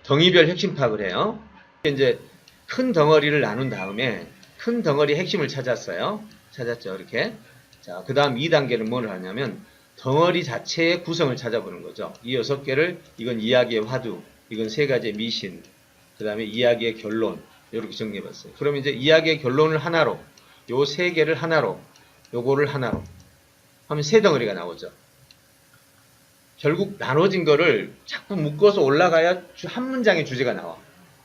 덩이별 핵심 파악을 해요. 이제 큰 덩어리를 나눈 다음에 큰 덩어리 핵심을 찾았어요. 찾았죠, 이렇게. 자, 그 다음 2단계는 뭘 하냐면 덩어리 자체의 구성을 찾아보는 거죠. 이 6개를 이건 이야기의 화두, 이건 3가지의 미신, 그 다음에 이야기의 결론, 이렇게 정리해봤어요. 그럼 이제 이야기의 결론을 하나로, 요 3개를 하나로, 요거를 하나로 하면 3덩어리가 나오죠. 결국 나눠진 거를 자꾸 묶어서 올라가야 한 문장의 주제가 나와.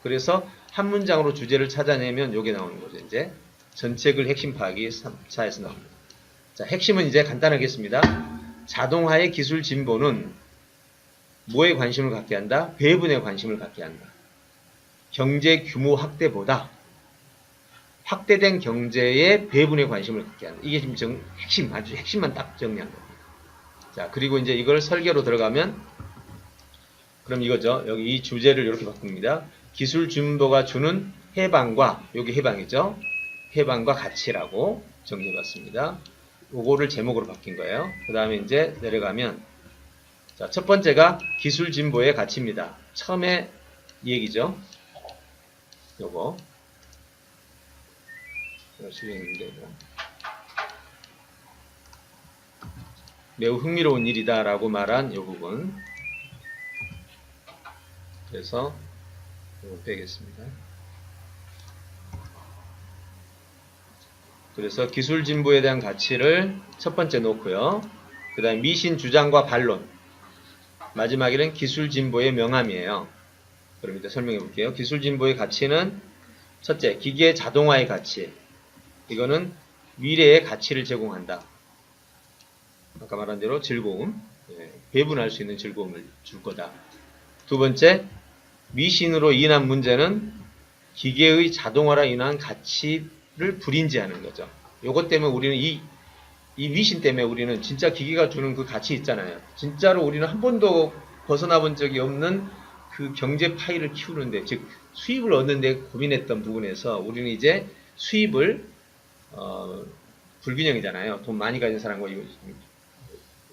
그래서 한 문장으로 주제를 찾아내면 요게 나오는 거죠. 이제 전체 글 핵심 파악이 3차에서 나옵니다. 자, 핵심은 이제 간단하겠습니다. 자동화의 기술 진보는 뭐에 관심을 갖게 한다? 배분에 관심을 갖게 한다. 경제 규모 확대보다 확대된 경제의 배분에 관심을 갖게 한다. 이게 지금 핵심, 아주 핵심만 딱 정리한 겁니다. 자, 그리고 이제 이걸 설계로 들어가면, 그럼 이거죠. 여기 이 주제를 이렇게 바꿉니다. 기술 진보가 주는 해방과, 여기 해방이죠. 해방과 가치라고 정리해봤습니다. 요거를 제목으로 바뀐 거예요. 그 다음에 이제 내려가면, 자, 첫 번째가 기술 진보의 가치입니다. 처음에 이 얘기죠. 요거. 실행인데, 매우 흥미로운 일이다라고 말한 이 부분. 그래서 이거 빼겠습니다. 그래서 기술 진보에 대한 가치를 첫 번째 놓고요. 그 다음에 미신 주장과 반론. 마지막에는 기술 진보의 명암이에요. 그럼 이제 설명해 볼게요. 기술 진보의 가치는 첫째, 기계 자동화의 가치. 이거는 미래의 가치를 제공한다. 아까 말한 대로 즐거움, 배분할 수 있는 즐거움을 줄 거다. 두 번째, 미신으로 인한 문제는 기계의 자동화로 인한 가치를 불인지하는 거죠. 요것 때문에 우리는 이 미신 때문에 우리는 진짜 기계가 주는 그 가치 있잖아요. 진짜로 우리는 한 번도 벗어나 본 적이 없는 그 경제 파이를 키우는데, 즉 수입을 얻는데 고민했던 부분에서 우리는 이제 수입을 불균형이잖아요. 돈 많이 가진 사람과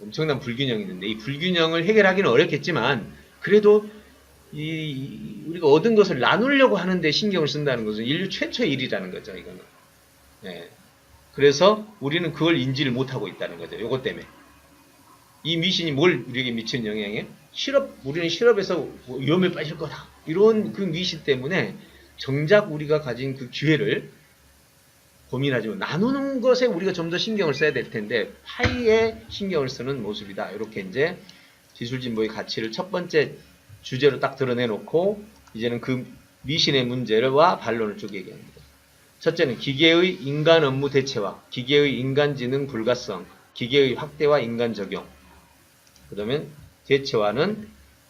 엄청난 불균형이 있는데, 이 불균형을 해결하기는 어렵겠지만 그래도 우리가 얻은 것을 나누려고 하는데 신경을 쓴다는 것은 인류 최초의 일이라는 거죠. 이거는. 네. 그래서 우리는 그걸 인지를 못하고 있다는 거죠. 요것 때문에. 이 미신이 뭘 우리에게 미치는 영향이에요? 우리는 실업에서 위험에 빠질 거다. 이런 그 미신 때문에 정작 우리가 가진 그 기회를 고민하지만 나누는 것에 우리가 좀 더 신경을 써야 될 텐데 파이에 신경을 쓰는 모습이다. 이렇게 이제 기술 진보의 가치를 첫 번째 주제로 딱 드러내놓고 이제는 그 미신의 문제와 반론을 쭉 얘기합니다. 첫째는 기계의 인간 업무 대체화, 기계의 인간지능 불가성, 기계의 확대와 인간 적용. 그 다음에 대체화는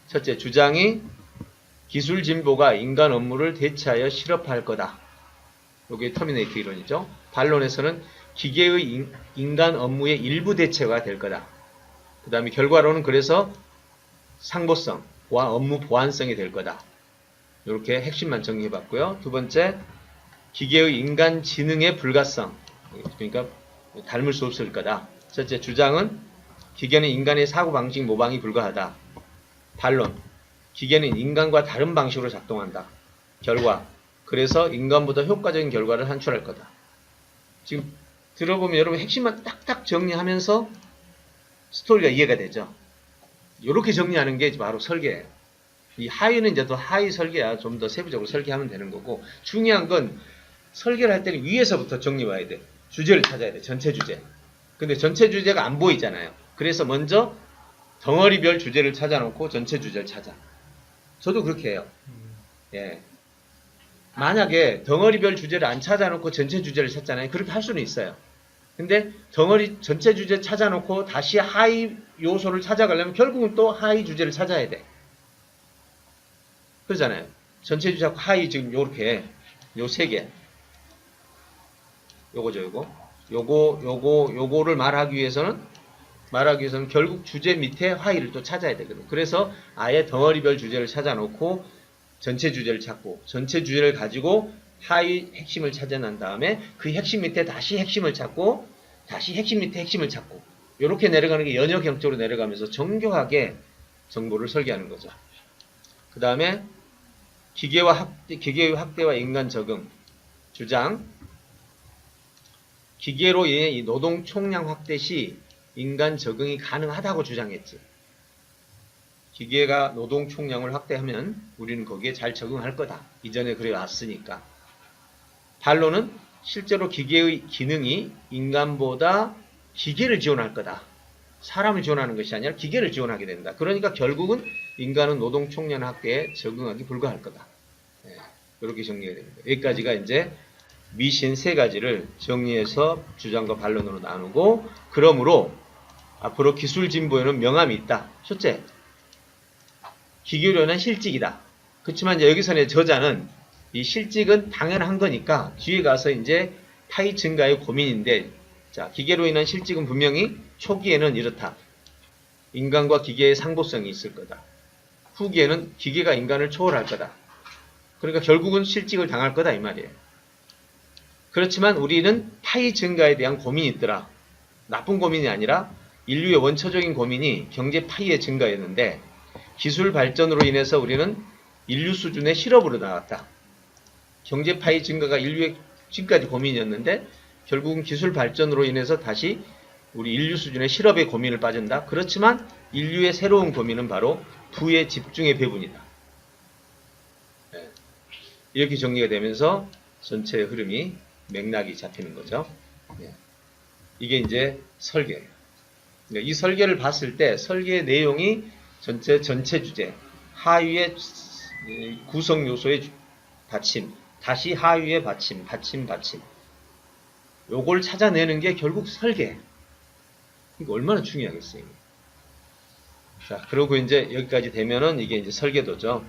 첫째 주장이 기술 진보가 인간 업무를 대체하여 실업화할 거다. 이게 터미네이터 이론이죠. 반론에서는 기계의 인간 업무의 일부 대체가 될 거다. 그 다음에 결과로는 그래서 상보성과 업무 보안성이 될 거다. 이렇게 핵심만 정리해봤고요. 두 번째, 기계의 인간 지능의 불가성. 그러니까 닮을 수 없을 거다. 첫째, 주장은 기계는 인간의 사고방식 모방이 불가하다. 반론, 기계는 인간과 다른 방식으로 작동한다. 결과, 그래서 인간보다 효과적인 결과를 산출할 거다. 지금 들어보면 여러분 핵심만 딱딱 정리하면서 스토리가 이해가 되죠. 이렇게 정리하는 게 바로 설계예요. 이 하위는 이제 더 하위 설계야. 좀 더 세부적으로 설계하면 되는 거고, 중요한 건 설계를 할 때는 위에서부터 정리 와야 돼. 주제를 찾아야 돼. 전체 주제. 근데 전체 주제가 안 보이잖아요. 그래서 먼저 덩어리별 주제를 찾아놓고 전체 주제를 찾아. 저도 그렇게 해요. 예. 만약에 덩어리별 주제를 안 찾아놓고 전체 주제를 찾잖아요. 그렇게 할 수는 있어요. 근데 덩어리 전체 주제 찾아놓고 다시 하위 요소를 찾아가려면 결국은 또 하위 주제를 찾아야 돼. 그러잖아요. 전체 주제 하위 지금 요렇게 요 세 개. 요거죠, 요거. 요거를 말하기 위해서는 결국 주제 밑에 하위를 또 찾아야 되거든요. 그래서 아예 덩어리별 주제를 찾아놓고 전체 주제를 찾고 전체 주제를 가지고 하위 핵심을 찾아낸 다음에 그 핵심 밑에 다시 핵심을 찾고 다시 핵심 밑에 핵심을 찾고 이렇게 내려가는 게 연역형적으로 내려가면서 정교하게 정보를 설계하는 거죠. 그 다음에 기계의 확대와 인간 적응 주장. 기계로 인해 이 노동 총량 확대 시 인간 적응이 가능하다고 주장했지. 기계가 노동 총량을 확대하면 우리는 거기에 잘 적응할 거다. 이전에 그래 왔으니까. 반론은 실제로 기계의 기능이 인간보다 기계를 지원할 거다. 사람을 지원하는 것이 아니라 기계를 지원하게 된다. 그러니까 결국은 인간은 노동 총량 확대에 적응하기 불가할 거다. 네, 이렇게 정리가 됩니다. 여기까지가 이제 미신 세 가지를 정리해서 주장과 반론으로 나누고, 그러므로 앞으로 기술 진보에는 명암이 있다. 첫째, 기계로는 실직이다. 그렇지만 이제 여기서의 저자는 이 실직은 당연한 거니까 뒤에 가서 이제 파이 증가의 고민인데, 자, 기계로 인한 실직은 분명히 초기에는 이렇다. 인간과 기계의 상보성이 있을 거다. 후기에는 기계가 인간을 초월할 거다. 그러니까 결국은 실직을 당할 거다 이 말이에요. 그렇지만 우리는 파이 증가에 대한 고민이 있더라. 나쁜 고민이 아니라 인류의 원초적인 고민이 경제 파이의 증가였는데, 기술 발전으로 인해서 우리는 인류 수준의 실업으로 나왔다. 경제 파이 증가가 인류의 지금까지 고민이었는데 결국은 기술 발전으로 인해서 다시 우리 인류 수준의 실업의 고민을 빠진다. 그렇지만 인류의 새로운 고민은 바로 부의 집중의 배분이다. 네. 이렇게 정리가 되면서 전체의 흐름이 맥락이 잡히는 거죠. 네. 이게 이제 설계예요. 이 설계를 봤을 때 설계의 내용이 전체 주제, 하위의 구성 요소의 받침, 다시 하위의 받침. 요걸 찾아내는 게 결국 설계. 이거 얼마나 중요하겠어요. 자, 그러고 이제 여기까지 되면은 이게 이제 설계도죠.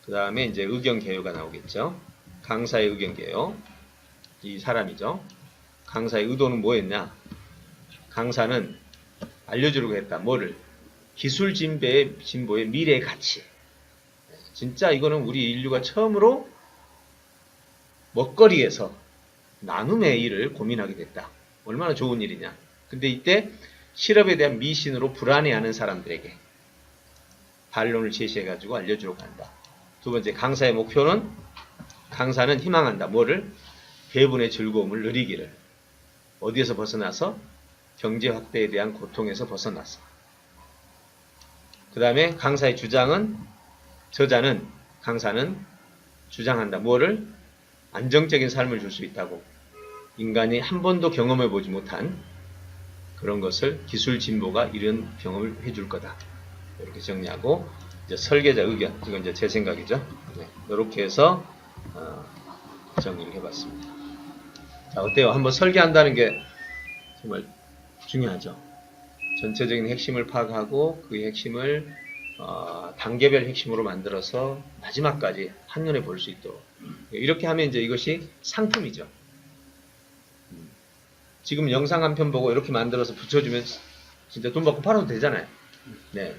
그 다음에 이제 의견 개요가 나오겠죠. 강사의 의견 개요. 이 사람이죠. 강사의 의도는 뭐였냐? 강사는 알려주려고 했다. 뭐를? 기술 진보의 미래의 가치. 진짜 이거는 우리 인류가 처음으로 먹거리에서 나눔의 일을 고민하게 됐다. 얼마나 좋은 일이냐. 근데 이때 실업에 대한 미신으로 불안해하는 사람들에게 반론을 제시해가지고 알려주려고 한다. 두 번째, 강사의 목표는 강사는 희망한다. 뭐를? 배분의 즐거움을 누리기를. 어디에서 벗어나서? 경제 확대에 대한 고통에서 벗어나서. 그 다음에 강사의 주장은, 강사는 주장한다. 뭐를? 안정적인 삶을 줄 수 있다고. 인간이 한 번도 경험해보지 못한 그런 것을 기술 진보가 이런 경험을 해줄 거다. 이렇게 정리하고, 이제 설계자 의견, 이건 이제 제 생각이죠. 네, 이렇게 해서 정리를 해봤습니다. 자, 어때요? 한번 설계한다는 게 정말 중요하죠. 전체적인 핵심을 파악하고 그 핵심을 단계별 핵심으로 만들어서 마지막까지 한눈에 볼 수 있도록. 이렇게 하면 이제 이것이 상품이죠. 지금 영상 한 편 보고 이렇게 만들어서 붙여주면 진짜 돈 받고 팔아도 되잖아요. 네.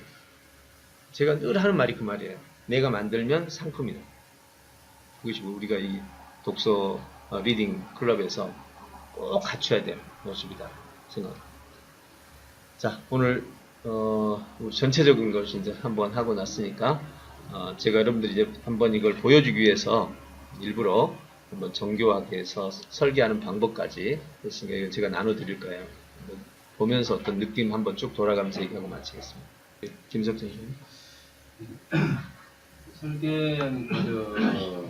제가 늘 하는 말이 그 말이에요. 내가 만들면 상품이다. 그것이 우리가 이 독서 리딩 클럽에서 꼭 갖춰야 될 모습이다 생각합니다. 자, 오늘 전체적인 것을 이제 한번 하고 났으니까 제가 여러분들이 이제 한번 이걸 보여주기 위해서 일부러 한번 정교하게 해서 설계하는 방법까지 했으니까 제가 나눠드릴 거예요. 보면서 어떤 느낌 한번 쭉 돌아가면서 얘기하고 마치겠습니다. 김석진 선생님. 설계하는 과정에서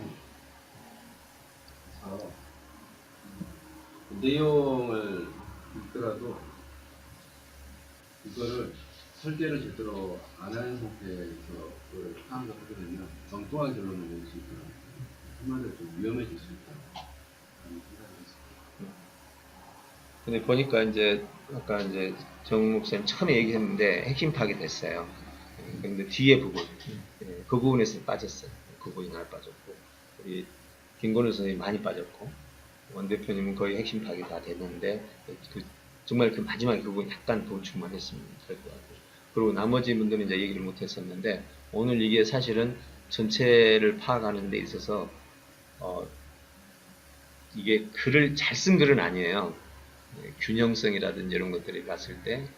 내용을 읽더라도 이거를 설계를 제대로 안 하는 상태에서 그걸 파악을 하게 되면 엉뚱한 결론을 낼 수 있다. 한마디로 좀 위험해질 수 있다. 라는 생각이 있습니다. 근데 보니까 이제 아까 이제 정 목사님 처음에 얘기했는데 핵심 파악이 됐어요. 근데 뒤에 부분, 그 부분에서 빠졌어요. 그 부분이 날 빠졌고, 우리 김건우 선생님이 많이 빠졌고, 원 대표님은 거의 핵심 파악이 다 됐는데, 정말 그 마지막에 그 부분 약간 보충만 했으면 될 것 같아요. 그리고 나머지 분들은 이제 얘기를 못 했었는데, 오늘 이게 사실은 전체를 파악하는 데 있어서, 이게 글을, 잘 쓴 글은 아니에요. 균형성이라든지 이런 것들이 봤을 때.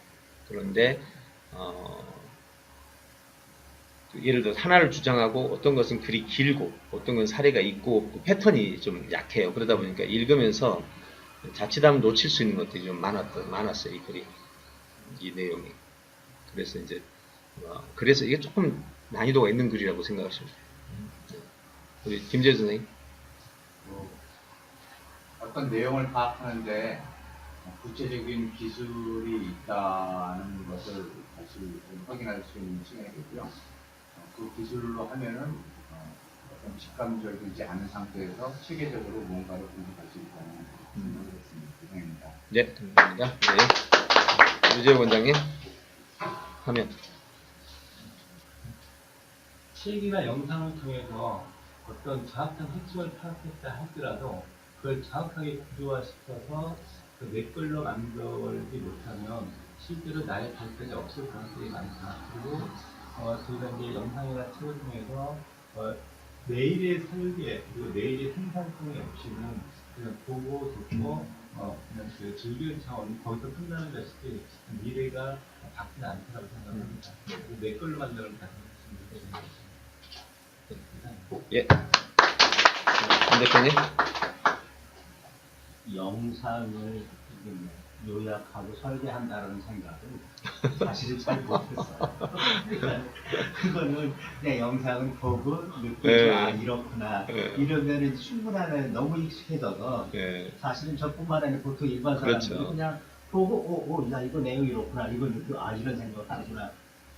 그런데, 예를 들어 하나를 주장하고 어떤 것은 글이 길고 어떤 건 사례가 있고 패턴이 좀 약해요. 그러다 보니까 읽으면서 자칫하면 놓칠 수 있는 것들이 좀 많았어요. 이 글이, 이 내용이. 그래서 이제 그래서 이게 조금 난이도가 있는 글이라고 생각하시면 돼요. 우리 김재우 선생님. 어떤 내용을 파악하는데 구체적인 기술이 있다는 것을 다시 확인할 수 있는 시간이겠고요. 그 기술로 하면은 어떤 직감적이지 않은 상태에서 체계적으로 뭔가를 공부할 수 있다는 생각을 했습니다. 이상입니다. 네, 감사합니다. 네. 유재호 원장님. 화면. 책이나 영상을 통해서 어떤 정확한 핵심을 파악했다 하더라도 그걸 정확하게 구조화시켜서 그 넷글로 만들지 못하면 실제로 나의 발표가 없을 가능성이 많다. 그리고 저희가 이제 영상이나 책을 통해서 내일의 설계 그리고 내일의 생산성이 없이는 그냥 보고 듣고 그냥 그 즐길 차원 거기서 끝나는 것이지 미래가 밝지는 않다고 생각합니다. 내 걸로 만드는 가능성이 예. 김 대표님. 영상을 요약하고 설계한다는 생각은 사실은 잘 못했어요. 그러니까 그거는 그냥 영상을 보고 느끼고 네. 아 이렇구나 네. 이러면은 충분하네. 너무 익숙해져서 예. 사실은 저뿐만 아니라 보통 일반 사람들이 그렇죠. 그냥 보고 야 이거 내용이 이렇구나 이걸 느끼고 아 이런 생각을 하구나.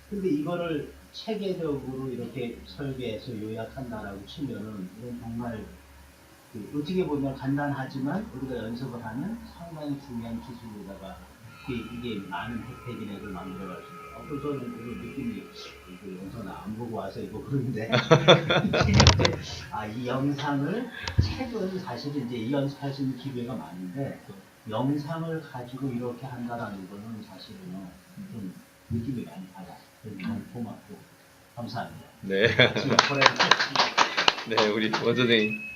근데 이거를 체계적으로 이렇게 설계해서 요약한다라고 치면은 이건 정말 어떻게 보면 간단하지만 우리가 연습을 하는 상당히 중요한 기술로다가 이게 많은 혜택이네 를 만들어갈 수 있어요. 그래서 저는 오늘 느낌이 영상을 안 보고 와서 이거 그러는데 이 영상을 책은 사실 이제 이 연습할 수 있는 기회가 많은데 영상을 가지고 이렇게 한다라는 거는 사실은 좀 느낌이 많이 달라요. 너무 고맙고 감사합니다. 네. 지금 네, 우리 원선생님.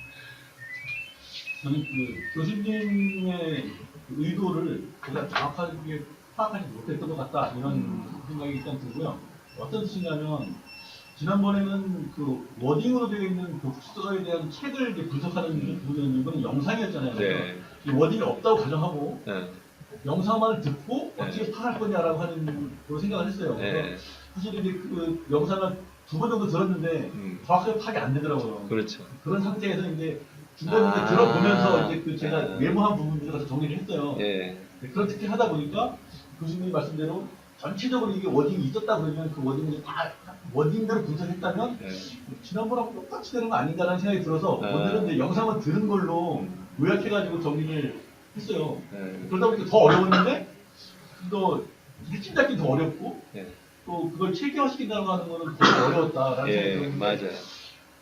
저는 그 교수님의 의도를 제가 정확하게 파악하지 못했던 것 같다 이런 생각이 일단 들고요. 어떤 뜻이냐면 지난번에는 그 워딩으로 되어 있는 독서에 대한 책을 이제 분석하는 부분은 이거는 영상이었잖아요. 네. 이 워딩이 없다고 가정하고 네. 영상만을 듣고 네. 어떻게 파악할 거냐라고 하는 그런 생각을 했어요. 네. 그래서 사실 이제 그 영상을 2번 정도 들었는데 정확하게 파악이 안 되더라고요. 그렇죠. 그런 상태에서 이제 중간에 이제 들어보면서 이제 그 제가 메모한 부분들을 가서 정리를 했어요. 예. 그런 특히 하다 보니까 교수님이 말씀대로 전체적으로 이게 워딩이 있었다 그러면 그 워딩을 다 워딩대로 분석했다면 예. 지난번하고 똑같이 되는 거 아닌가라는 생각이 들어서 아. 오늘은 이제 영상을 들은 걸로 요약해가지고 정리를 했어요. 예. 그러다 보니까 더 어려웠는데 또 핵심 잡기 더 어렵고 예. 또 그걸 체계화시킨다고 하는 거는 더 어려웠다라는 예. 생각이 들었는데 맞아요.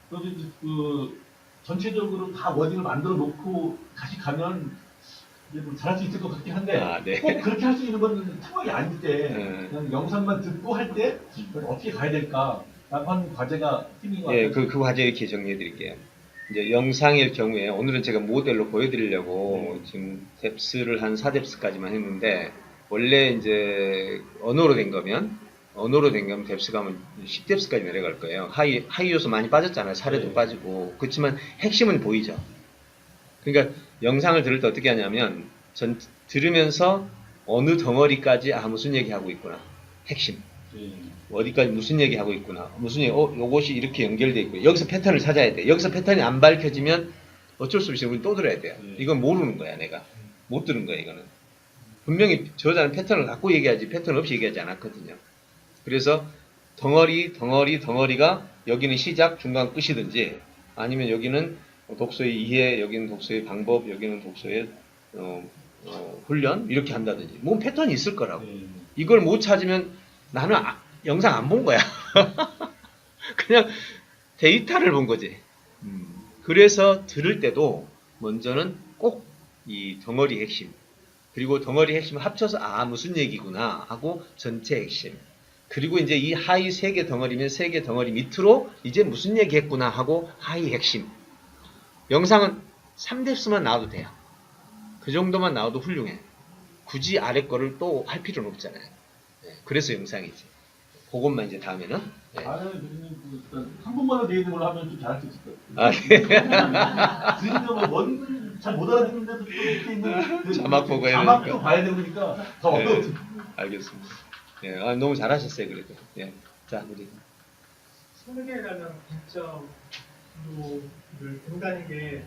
그래서 이제 그 전체적으로 다 워딩을 만들어 놓고 다시 가면 이제 뭐 잘할 수 있을 것 같긴 한데 아, 네. 꼭 그렇게 할 수 있는 건 상황이 아닐 때 네. 그냥 영상만 듣고 할 때 어떻게 가야 될까 라고 하는 과제가 생긴 것 예, 같아요. 그 과제 이렇게 정리해 드릴게요. 이제 영상일 경우에 오늘은 제가 모델로 보여드리려고 지금 뎁스를 한 4뎁스까지만 했는데 원래 이제 언어로 된 거면 뎁스가 하면 10뎁스까지 내려갈 거예요. 하이 요소 많이 빠졌잖아요. 사례도 네. 빠지고. 그렇지만 핵심은 보이죠. 그러니까 영상을 들을 때 어떻게 하냐면 들으면서 어느 덩어리까지 무슨 얘기하고 있구나. 핵심. 어디까지 무슨 얘기하고 있구나. 무슨 얘기, 요것이 이렇게 연결돼 있고 여기서 패턴을 찾아야 돼. 여기서 패턴이 안 밝혀지면 어쩔 수 없이 우리 또 들어야 돼요. 이건 모르는 거야, 내가. 못 들은 거야, 이거는. 분명히 저자는 패턴을 갖고 얘기하지 패턴 없이 얘기하지 않았거든요. 그래서 덩어리가 여기는 시작, 중간, 끝이든지 아니면 여기는 독서의 이해, 여기는 독서의 방법, 여기는 독서의 훈련 이렇게 한다든지 뭐 패턴이 있을 거라고. 이걸 못 찾으면 나는 영상 안 본 거야. 그냥 데이터를 본 거지. 그래서 들을 때도 먼저는 꼭 이 덩어리 핵심 그리고 덩어리 핵심을 합쳐서 무슨 얘기구나 하고 전체 핵심 그리고 이제 이 하이 3개 덩어리면 3개 덩어리 밑으로 이제 무슨 얘기했구나 하고 하이 핵심. 영상은 3뎁스만 나와도 돼요. 그 정도만 나와도 훌륭해. 굳이 아래 거를 또 할 필요는 없잖아요. 그래서 영상이지. 그것만 이제 다음에는. 예. 아니, 한 번만에 돼 있는 걸로 하면 좀 잘할 수 있을 것 아, 같아요. 들으면 잘못 알아듣는데도 또 밑에 있는 그 자막 보고 해야 자막도 되니까. 봐야 되니까 더 예, 어려워져. 알겠습니다. 예, 아, 너무 잘하셨어요, 그래도. 예. 자, 우리. 설계라는 관점을 본다는 게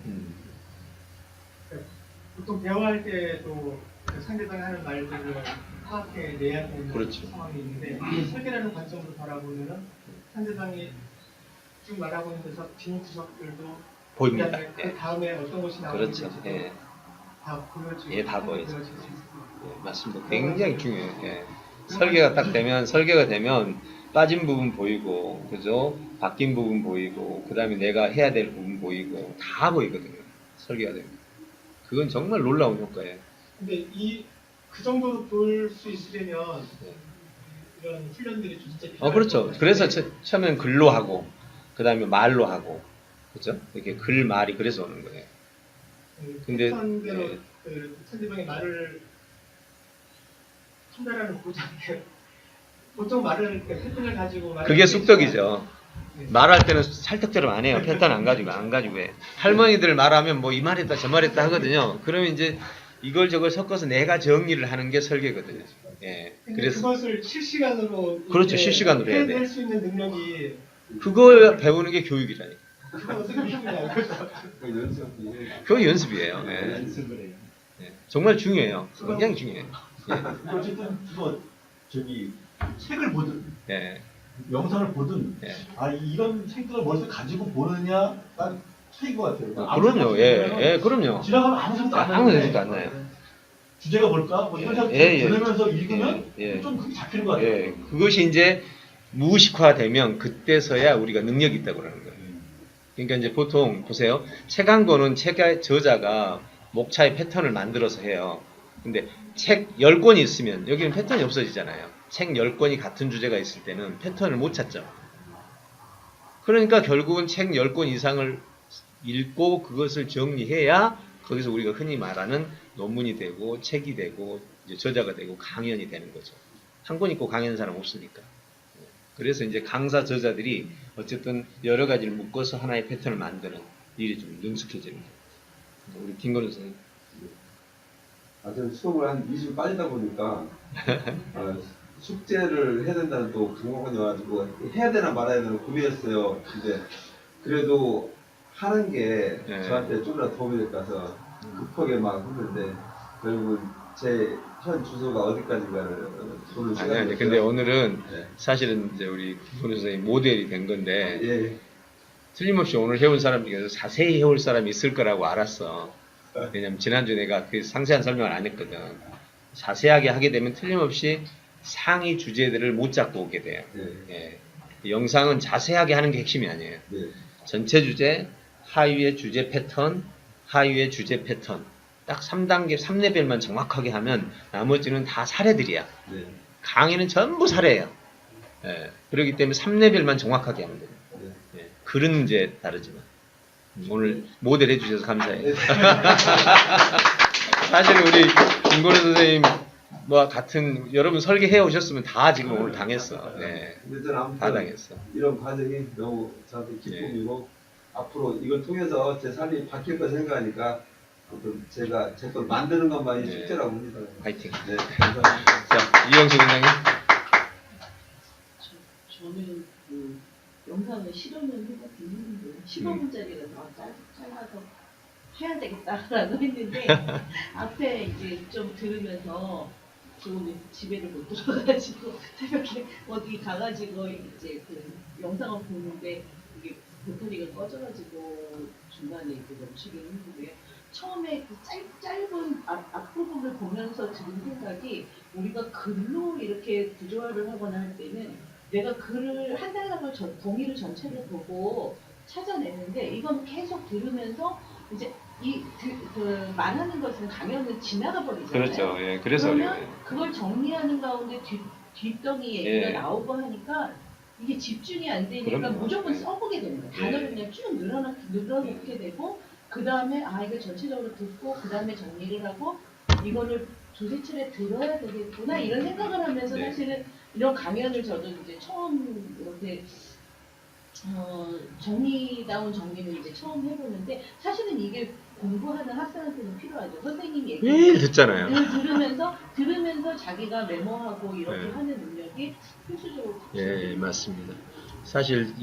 보통 대화할 때도 그 상대방이 하는 말들을 파악해내야 되는 그렇죠. 상황이 있는데 설계라는 관점으로 바라보면은 상대방이 쭉 말하고 있는 데서 빈 구석들도 보입니다. 그다음에 그 예. 다음에 어떤 것이 나오는지 그렇죠. 예. 다 보여지고 예, 다 보여지죠. 보여질 수 있습니다. 예, 맞습니다. 굉장히 중요해요. 예. 설계가 딱 되면, 설계가 되면 빠진 부분 보이고, 그죠? 바뀐 부분 보이고, 그 다음에 내가 해야 될 부분 보이고, 다 보이거든요. 설계가 되면. 그건 정말 놀라운 효과예요. 근데 그 정도로 볼 수 있으려면 네. 이런 훈련들이 좀 진짜 필요할 그렇죠. 것 같아요. 그래서 처음엔 글로 하고, 그 다음에 말로 하고, 그죠? 이렇게 글, 말이 그래서 오는 거예요. 근데, 패턴대로 예. 그 상대방의 말을 판단하는 고장이에요. 보통 말을 그 패턴을 가지고 그게 쑥덕이죠. 네. 말할 때는 살떡처럼 안 해요. 패턴 안 가지고 해. 할머니들 말하면 뭐 이 말했다 저 말했다 하거든요. 그러면 이제 이걸 저걸 섞어서 내가 정리를 하는 게 설계거든요. 예. 근데 그래서 그것을 실시간으로 그렇죠. 이제 실시간으로 해야 돼. 해낼 수 있는 능력이 그걸 배우는 게 교육이라니까. 그걸 어떻게 배우냐 이거죠. 그 연습이 그거 연습이에요. 예. 연습을 해요. 예. 정말 중요해요. 굉장히 중요해요. 어쨌든 그거 책을 보든 예. 영상을 보든 예. 이런 책들을 머릿속에 가지고 보느냐 난 차이인 것 같아요. 그럼요. 예. 예. 그럼요. 지나가면 아무 생각도 안 아무 나는데 생각도 안 나요. 주제가 뭘까? 뭐 이런 생각 예, 예. 들으면서 읽으면 예. 좀 그게 잡히는 것 같아요. 예. 그것이 이제 무의식화되면 그때서야 우리가 능력이 있다고 그러는 거예요. 그러니까 이제 보통 보세요. 책 한 권은 책의 저자가 목차의 패턴을 만들어서 해요. 근데 책 10권이 있으면 여기는 패턴이 없어지잖아요. 책 10권이 같은 주제가 있을 때는 패턴을 못 찾죠. 그러니까 결국은 책 10권 이상을 읽고 그것을 정리해야 거기서 우리가 흔히 말하는 논문이 되고 책이 되고 이제 저자가 되고 강연이 되는 거죠. 한 권 읽고 강연하는 사람 없으니까. 그래서 이제 강사 저자들이 어쨌든 여러 가지를 묶어서 하나의 패턴을 만드는 일이 좀 능숙해지는 거예요. 우리 김건우 선생님. 저는 수업을 한 2주 빠지다 보니까 숙제를 해야 된다는 또 강박관이 와가지고 해야 되나 말아야 되나 고민했어요. 근데 그래도 하는 게 네. 저한테 좀이라도 도움이 될 것 같아서 급하게 막 했는데 결국은 제 현 주소가 어디까지인가를 보는 시간이 아니 근데 오늘은 네. 사실은 이제 우리 김건우 선생님 모델이 된 건데 예. 틀림없이 오늘 해온 사람 중에서 자세히 해올 사람이 있을 거라고 알았어. 왜냐면 지난주에 내가 그 상세한 설명을 안 했거든. 자세하게 하게 되면 틀림없이 상위 주제들을 못 잡고 오게 돼요. 네. 예. 영상은 자세하게 하는 게 핵심이 아니에요. 네. 전체 주제, 하위의 주제 패턴, 하위의 주제 패턴. 딱 3단계, 3레벨만 정확하게 하면 나머지는 다 사례들이야. 네. 강의는 전부 사례예요. 예. 그렇기 때문에 3레벨만 정확하게 하면 돼요. 네. 예. 글은 이제 다르지만. 오늘 모델 해주셔서 감사해요. 사실 우리 김건우 선생님 뭐 같은 여러분 설계해 오셨으면 다 지금 오늘 당했어. 네. 근데 저는 아무튼 다 당했어. 이런 과정이 너무 저한테 기쁨이고 앞으로 이걸 통해서 제 삶이 바뀔 거 생각하니까 아무튼 제가 제 걸 만드는 것만이 네. 숙제라고 합니다. 화이팅. 네, 감사합니다. 자, 이영수 원장님. 저는 그 영상을 실험을 해보긴 했는데 15분짜리라서 짧아서 해야 되겠다라고 했는데 앞에 이제 좀 들으면서 저 오늘 집에를 못 들어가가지고 새벽에 어디 가가지고 이제 그 영상을 보는데 이게 배터리가 꺼져가지고 중간에 이렇게 멈추긴 했는데 처음에 그 짧은 앞부분을 보면서 드는 생각이 우리가 글로 이렇게 구조화를 하거나 할 때는 내가 글을 한 달락을 동의를 전체를 보고 찾아내는데 이건 계속 들으면서 이제 그 말하는 것은 강연은 지나가 버리잖아요. 그렇죠. 예, 그래서 그러면 어려워요. 그걸 정리하는 가운데 뒷덩이 얘기가 예. 나오고 하니까 이게 집중이 안 되니까 그럼요. 무조건 써보게 되는 거예요. 예. 단어를 그냥 쭉 늘어놓게 되고 그 다음에 이거 전체적으로 듣고 그 다음에 정리를 하고 이거를 두세 차례 들어야 되겠구나 이런 생각을 하면서 네. 사실은 이런 강연을 저도 이제 처음 이렇게 정리다운 정리는 이제 처음 해보는데 사실은 이게 공부하는 학생한테는 필요하죠. 선생님이 얘기를 듣잖아요. 들으면서 자기가 메모하고 이렇게 네. 하는 능력이 필수적으로 예, 맞습니다. 사실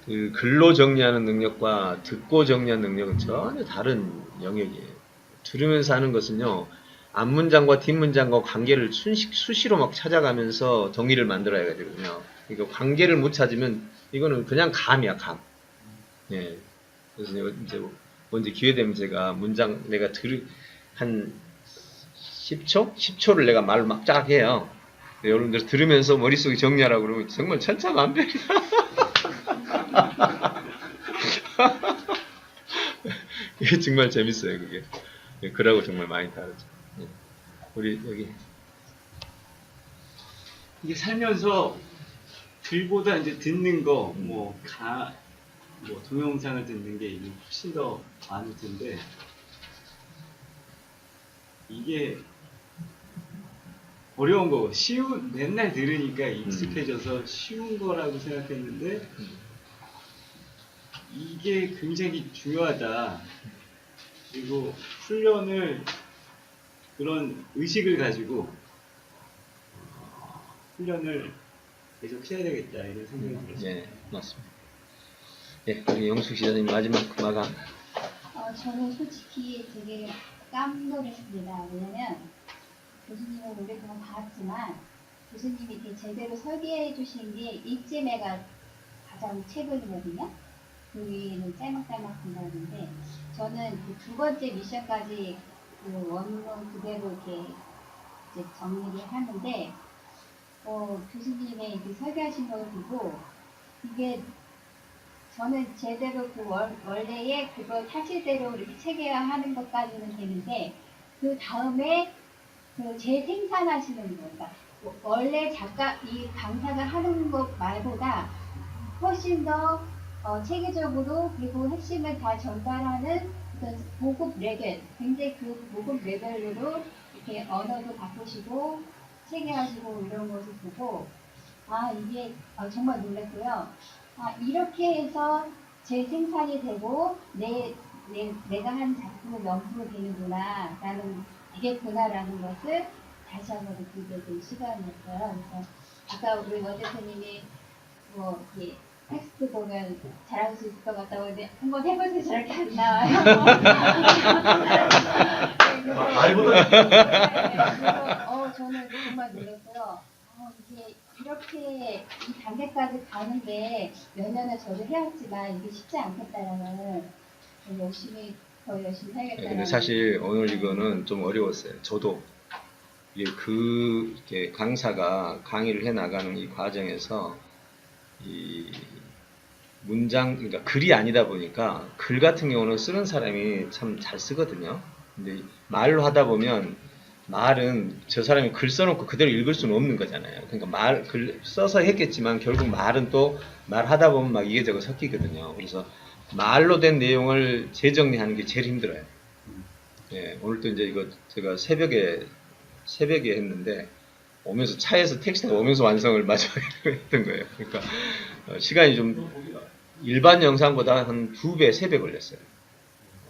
그 글로 정리하는 능력과 듣고 정리하는 능력은 전혀 다른 영역이에요. 들으면서 하는 것은요, 앞문장과 뒷문장과 관계를 수시로 막 찾아가면서 정리를 만들어야 되거든요. 그러니까 관계를 못 찾으면 이거는 그냥 감이야, 감. 예. 그래서 이제 언제 기회 되면 제가 문장 내가 한 10초? 10초를 내가 말을 막 쫙 해요. 여러분들 들으면서 머릿속에 정리하라고 그러면 정말 천차만별이야. 이게 정말 재밌어요, 그게. 예, 글하고 정말 많이 다르죠. 예. 우리 여기. 이게 살면서 글보다 이제 듣는 거, 뭐 동영상을 듣는 게 이게 훨씬 더 많을 텐데, 이게 어려운 거, 맨날 들으니까 익숙해져서 쉬운 거라고 생각했는데, 이게 굉장히 중요하다. 그리고 훈련을, 그런 의식을 가지고 훈련을 계속 해야 되겠다, 이런 생각이 들었어요. 예, 맞습니다. 예, 우리 영숙 시장님 마지막 마감. 저는 솔직히 되게 깜놀했습니다. 왜냐면 교수님을 오랫동안 봤지만 교수님이 이렇게 제대로 설계해 주신 게 일제매가 가장 최근이거든요. 그 위에는 짤막짤막 본다는데 저는 그 두 번째 미션까지 그 원문 그대로 이렇게 이제 정리를 하는데 교수님의 이렇게 설계하신 걸 보고 이게 저는 제대로 그 원래의 그걸 사실대로 이렇게 체계화하는 것까지는 되는데 그 다음에 그 재생산하시는 거, 그러니까 원래 이 강사가 하는 것 말보다 훨씬 더 체계적으로 그리고 핵심을 다 전달하는 어떤 고급 레벨, 굉장히 그 고급 레벨로 이렇게 언어도 바꾸시고 체계하시고 이런 것을 보고 이게 정말 놀랐고요. 이렇게 해서 재생산이 되고 내가 한 작품은 명품이 되는구나 라는 이겠구나라는 것을 다시 한번 느끼게 된 시간이었어요. 그래서 아까 우리 원 대표님이 이렇게 텍스트 보면 잘할 수 있을 것 같다고 했는데 한번 해보세요. 저렇게 안 나와요. 그래서 저는 정말 놀랐고요. 이게 이렇게 이 단계까지 가는데 몇 년을 저도 해왔지만 이게 쉽지 않겠다라는 더 열심히 살겠다는. 근데 사실 오늘 이거는 좀 어려웠어요. 저도 이게 강사가 강의를 해 나가는 이 과정에서 이 문장, 그러니까 글이 아니다 보니까 글 같은 경우는 쓰는 사람이 참 잘 쓰거든요. 근데 말로 하다 보면 말은 저 사람이 글 써놓고 그대로 읽을 수는 없는 거잖아요. 그러니까 글 써서 했겠지만 결국 말은 또 말하다 보면 막 이게저게 섞이거든요. 그래서 말로 된 내용을 재정리하는 게 제일 힘들어요. 예, 오늘도 이제 이거 제가 새벽에 했는데 오면서 차에서 택시가 오면서 완성을 마지막에 했던 거예요. 그러니까 시간이 좀 일반 영상보다 한 2배, 3배 걸렸어요.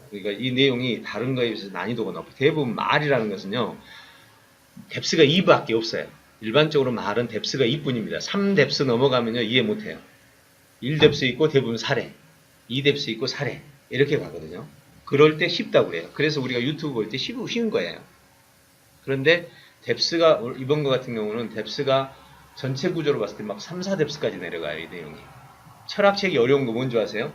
그러니까 이 내용이 다른 거에 비해서 난이도가 높고 대부분 말이라는 것은요. 뎁스가 2밖에 없어요. 일반적으로 말은 뎁스가 2뿐입니다. 3뎁스 넘어가면요. 이해 못해요. 1뎁스 있고 대부분 사례, 2뎁스 있고 사례 이렇게 가거든요. 그럴 때 쉽다고 그래요. 그래서 우리가 유튜브 볼 때 쉬운 거예요. 그런데 뎁스가 이번 거 같은 경우는 뎁스가 전체 구조로 봤을 때 막 3, 4뎁스까지 내려가요. 이 내용이. 철학책이 어려운 거 뭔지 아세요?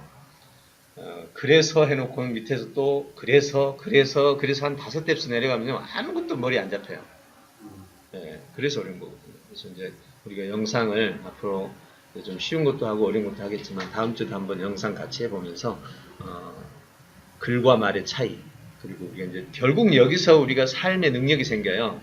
그래서 해놓고 밑에서 또 그래서 한 5뎁스 내려가면요. 아무것도 머리 안 잡혀요. 네, 그래서 어려운 거거든요. 그래서 이제 우리가 영상을 앞으로 좀 쉬운 것도 하고 어려운 것도 하겠지만 다음 주도 한번 영상 같이 해보면서 글과 말의 차이, 그리고 우리가 이제 결국 여기서 우리가 삶의 능력이 생겨요.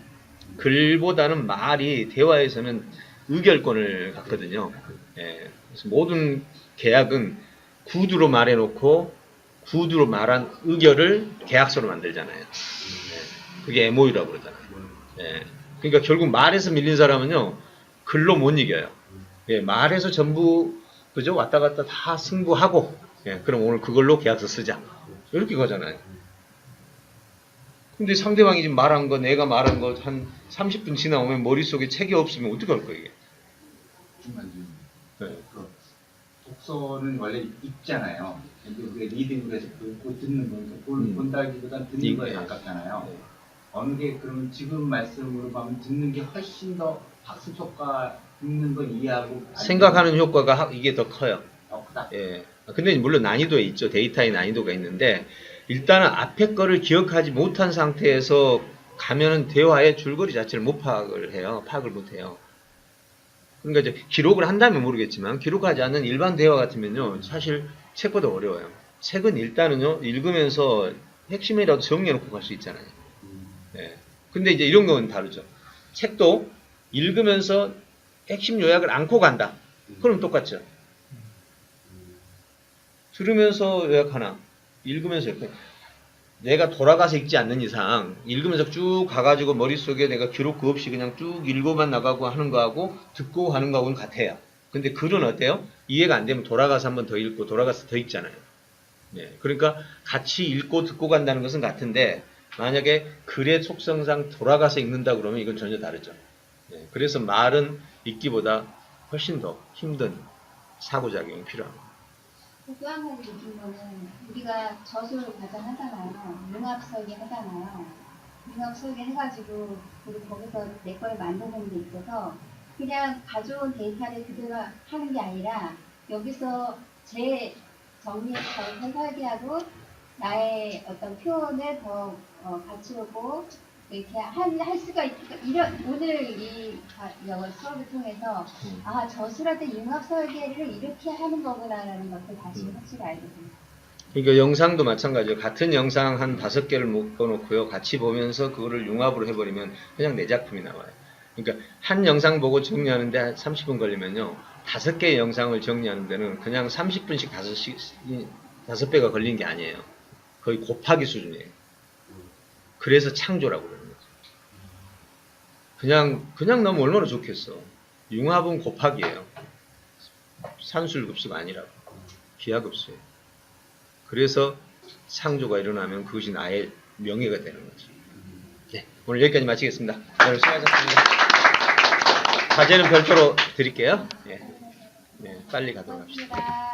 글보다는 말이 대화에서는 의결권을 갖거든요. 예, 그래서 모든 계약은 구두로 말해놓고 구두로 말한 의결을 계약서로 만들잖아요. 예, 그게 MOU라고 그러잖아요. 예, 그러니까 결국 말에서 밀린 사람은요, 글로 못 이겨요. 예, 말해서 전부 그죠? 왔다 갔다 다 승부하고 예, 그럼 오늘 그걸로 계약서 쓰자. 이렇게 가잖아요. 근데 상대방이 지금 말한 거, 내가 말한 거 한 30분 지나오면 머릿속에 책이 없으면 어떡할 거예요, 이게? 중간중간. 네. 그 독서는 원래 읽잖아요. 근데 우리가 리딩을 해서 듣고 듣는 거니까 본다기보다 듣는 거에 네. 가깝잖아요. 네. 어느 게 그러면 지금 말씀으로 보면 듣는 게 훨씬 더 학습 효과 듣는 걸 이해하고 생각하는 효과가 이게 더 커요. 크다. 예. 근데 물론 난이도에 있죠. 데이터의 난이도가 있는데 일단은 앞에 거를 기억하지 못한 상태에서 가면은 대화의 줄거리 자체를 못 파악을 해요. 파악을 못 해요. 그러니까 이제 기록을 한다면 모르겠지만 기록하지 않는 일반 대화 같으면요. 사실 책보다 어려워요. 책은 일단은요. 읽으면서 핵심이라도 정리해놓고 갈 수 있잖아요. 예. 근데 이제 이런 건 다르죠. 책도 읽으면서 핵심 요약을 안고 간다. 그럼 똑같죠. 들으면서 요약하나, 읽으면서 요약하나. 내가 돌아가서 읽지 않는 이상, 읽으면서 쭉 가가지고 머릿속에 내가 기록 그 없이 그냥 쭉 읽고만 나가고 하는 거하고 듣고 하는 거하고는 같아요. 근데 글은 어때요? 이해가 안 되면 돌아가서 한 번 더 읽고 돌아가서 더 읽잖아요. 네. 그러니까 같이 읽고 듣고 간다는 것은 같은데, 만약에 글의 속성상 돌아가서 읽는다 그러면 이건 전혀 다르죠. 네. 그래서 말은 읽기보다 훨씬 더 힘든 사고작용이 필요합니다. 또 한 가지 느낀 거는 우리가 저술을 과장 하잖아요. 융합 설계 하잖아요. 융합 설계 해가지고 우리 거기서 내 걸 만드는 데 있어서 그냥 가져온 데이터를 그대로 하는 게 아니라 여기서 제 정리해서 설계하고 나의 어떤 표현을 더 갖추고 이렇게 할 수가 있으니까 이런 오늘 이 수업을 통해서 아 저술할 때 융합 설계를 이렇게 하는 거구나라는 것을 다시 확실히 알게 됩니다. 그러니까 영상도 마찬가지예요. 같은 영상 한 5개를 묶어놓고요. 같이 보면서 그거를 융합으로 해버리면 그냥 내 작품이 나와요. 그러니까 한 영상 보고 정리하는데 한 30분 걸리면요. 5개의 영상을 정리하는 데는 그냥 30분씩 5배가 걸린 게 아니에요. 거의 곱하기 수준이에요. 그래서 창조라고 그러는 거죠. 그냥 나오면 얼마나 좋겠어. 융합은 곱하기예요. 산술급수가 아니라고. 기하급수예요. 그래서 창조가 일어나면 그것이 나의 명예가 되는 거죠. 네, 오늘 여기까지 마치겠습니다. 오늘 수고하셨습니다. 과제는 별도로 드릴게요. 네, 빨리 가도록 합시다.